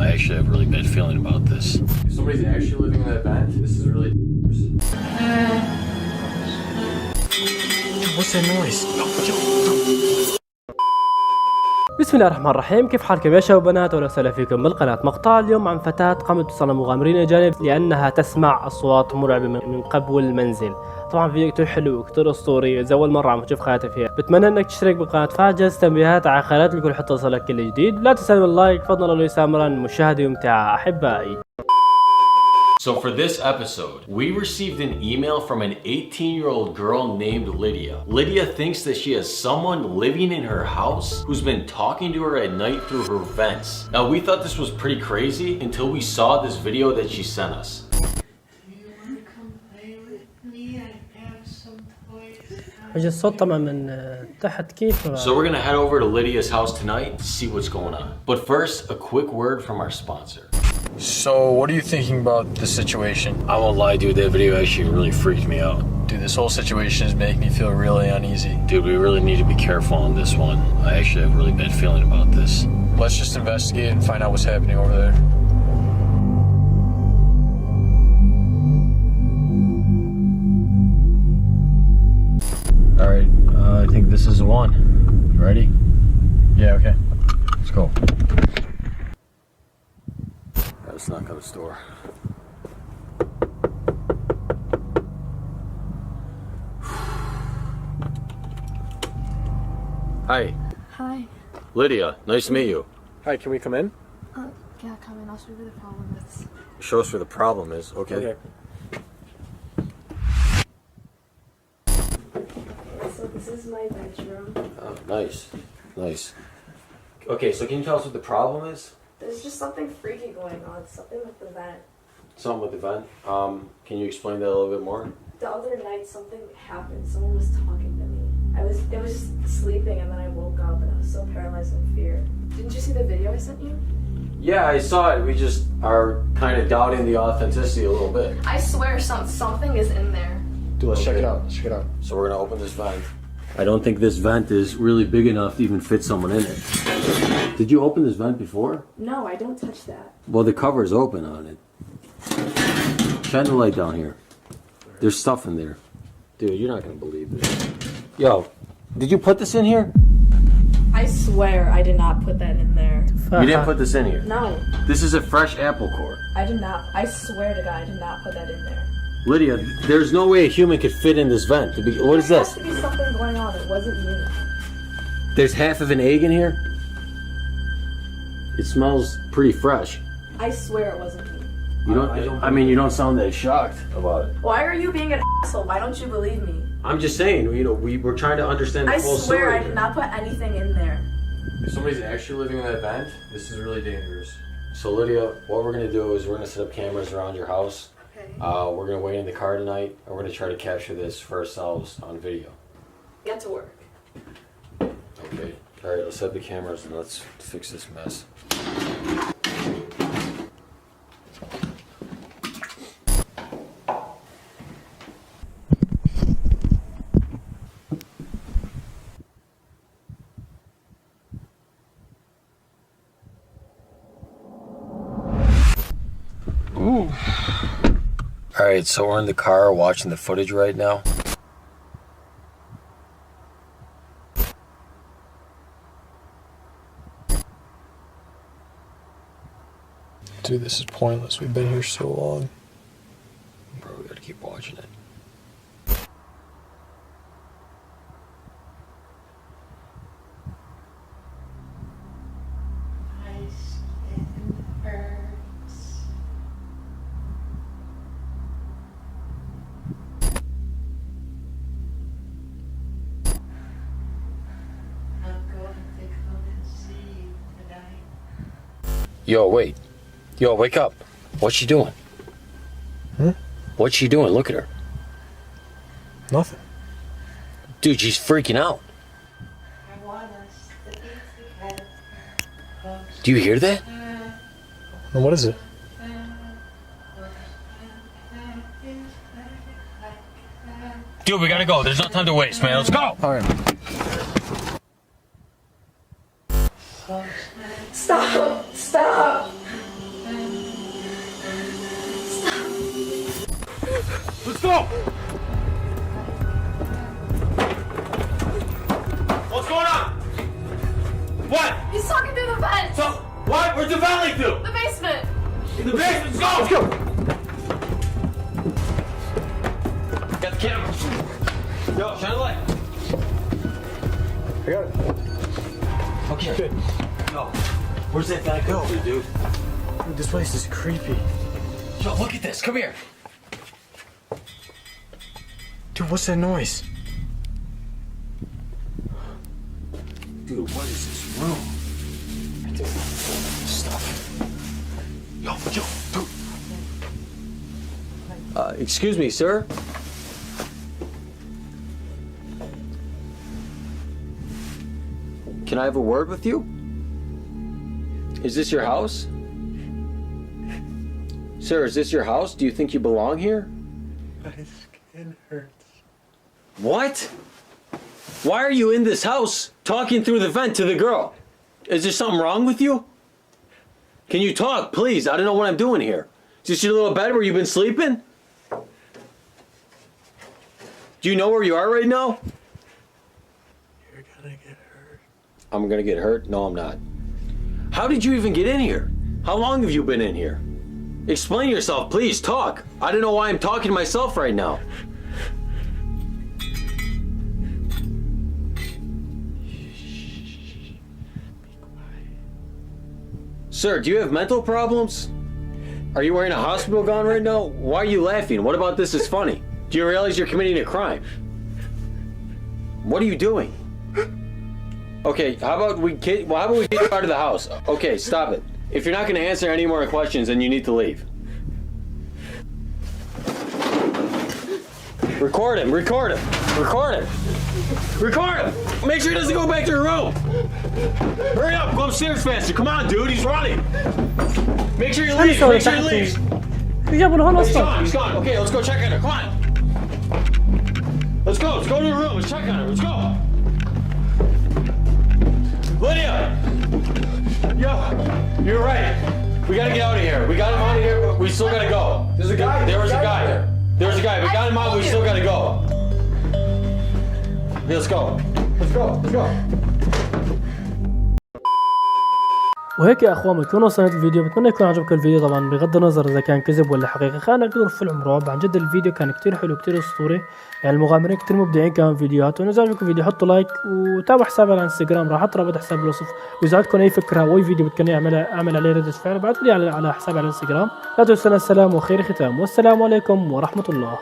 I actually have a really bad feeling about this. Somebody's actually living in that vent? This is really What's that noise? بسم الله الرحمن الرحيم. كيف حالكم يا شباب وبنات؟ اهلا وسهلا فيكم بالقناه. مقطع اليوم عن فتاة قامت باتصال مغامرين اجانب لانها تسمع اصوات مرعبه من قبو المنزل. طبعا فيديو كتير حلو وكتير اسطوري، اذا اول مره عم تشوف قناتي فيها بتمنى انك تشترك بالقناه، تفعل جرس التنبيهات على قناتي لكل حتى توصلك كل جديد، لا تنسى اللايك فضلا وليس امرا. مشاهده ممتعه احبائي. So for this episode, we received an email from an 18-year-old girl named Lydia. Lydia thinks that she has someone living in her house who's been talking to her at night through her vents. Now we thought this was pretty crazy until we saw this video that she sent us. اجى الصوت طبعا من تحت كيف. So we're gonna head over to Lydia's house tonight to see what's going on. But first, a quick word from our sponsor. So, what are you thinking about the situation? I won't lie, dude, that video actually really freaked me out. Dude, this whole situation is making me feel really uneasy. Dude, we really need to be careful on this one. I actually have a really bad feeling about this. Let's just investigate and find out what's happening over there. Alright, I think this is the one. You ready? Yeah, okay. Let's go. Let's knock on this door. Hi. Hi. Lydia, nice to meet you. Hi, can we come in? Yeah, come in. I'll show you where the problem is. Show us where the problem is. Okay. So this is my bedroom. Oh, nice. Nice. Okay, so can you tell us what the problem is? There's just something freaky going on. Something with the vent. Something with the vent. Can you explain that a little bit more? The other night something happened. Someone was talking to me. I was just sleeping and then I woke up and I was so paralyzed in fear. Didn't you see the video I sent you? Yeah, I saw it. We just are kind of doubting the authenticity a little bit. I swear something is in there. Dude, let's check it out. Let's check it out. So we're gonna open this vent. I don't think this vent is really big enough to even fit someone in it. Did you open this vent before? No, I don't touch that. Well, the cover is open on it. Shine the light down here. There's stuff in there. Dude, you're not gonna believe this. Yo, did you put this in here? I swear I did not put that in there. You didn't put this in here? No. This is a fresh apple core. I did not. I swear to God, I did not put that in there. Lydia, there's no way a human could fit in this vent. What is There this? has to be something going on. It wasn't me. There's half of an egg in here? It smells pretty fresh. I swear it wasn't me. You don't, I mean, you don't sound that shocked about it. Why are you being an asshole? Why don't you believe me? I'm just saying, you know, we're trying to understand the I full swear story. I did not put anything in there. If somebody's actually living in that vent, this is really dangerous. So Lydia, what we're gonna do is we're gonna set up cameras around your house. Okay. We're gonna wait in the car tonight, and we're gonna try to capture this for ourselves on video. Get to work. Okay. All right, let's set the cameras and let's fix this mess. Ooh. All right, so we're in the car watching the footage right now. Dude, this is pointless. We've been here so long. Bro, we gotta keep watching it. Yo, wait. Yo, wake up. What's she doing? Huh? What's she doing? Look at her. Nothing. Dude, she's freaking out. Do you hear that? And what is it? Dude, we gotta go. There's no time to waste, man. Let's go. All right. Stop! Stop! What's going on? What? He's talking through the vent. So, what? Where's the valley to? The basement. In the basement, let's go! Let's go! Got the camera. Yo, shine the light. I got it. Okay. Yo, where's that guy go, dude? Dude, this place is creepy. Yo, look at this. Come here. Dude, what's that noise? Dude, what is this room? Stop. Yo, dude. Excuse me, sir. Can I have a word with you? Is this your house? Sir, is this your house? Do you think you belong here? My skin hurts. What? Why are you in this house talking through the vent to the girl? Is there something wrong with you? Can you talk, please? I don't know what I'm doing here. Is this your little bed where you've been sleeping? Do you know where you are right now? You're gonna get hurt. I'm gonna get hurt? No, I'm not. How did you even get in here? How long have you been in here? Explain yourself, please, talk. I don't know why I'm talking to myself right now. Sir, do you have mental problems? Are you wearing a hospital gown right now? Why are you laughing? What about this is funny? Do you realize you're committing a crime? What are you doing? Okay, how about we get you out of the house? Okay, stop it. If you're not going to answer any more questions, then you need to leave. Record him, record him, record him. Record him! Make sure he doesn't go back to her room! Hurry up, go upstairs faster. Come on, dude, he's running. Make sure he leaves, make sure he leaves. شو جابوا لهون He's اصلا؟ gone, he's gone. Okay, let's go check on her, come on. Let's go to her room, let's check on her, let's go. Lydia! Yo, you're right. We gotta get out of here. We got him out of here, but we still gotta go. There's a guy. There was a guy there. There was a guy. We got him out, but we still gotta go. Okay, let's go. Let's go, let's go. وهيك يا اخوان بنكون وصلنا الفيديو. بتمنى يكون عجبكم الفيديو، طبعا بغض النظر اذا كان كذب ولا حقيقه. خلينا نقول فيلم رعب. عن جد الفيديو كان كتير حلو كتير اسطوري، يعني المغامرين كتير مبدعين كمان فيديوهات. واذا عجبكم الفيديو حطوا لايك وتابعوا حسابي على الانستغرام، راح احط رابط حساب بالوصف. واذا عندكم اي فكره او اي فيديو بدكم اعمل عليه ردة فعل، ابعثوا لي على حسابي على الانستغرام. لا تنسوا السلام وخير ختام، والسلام عليكم ورحمه الله.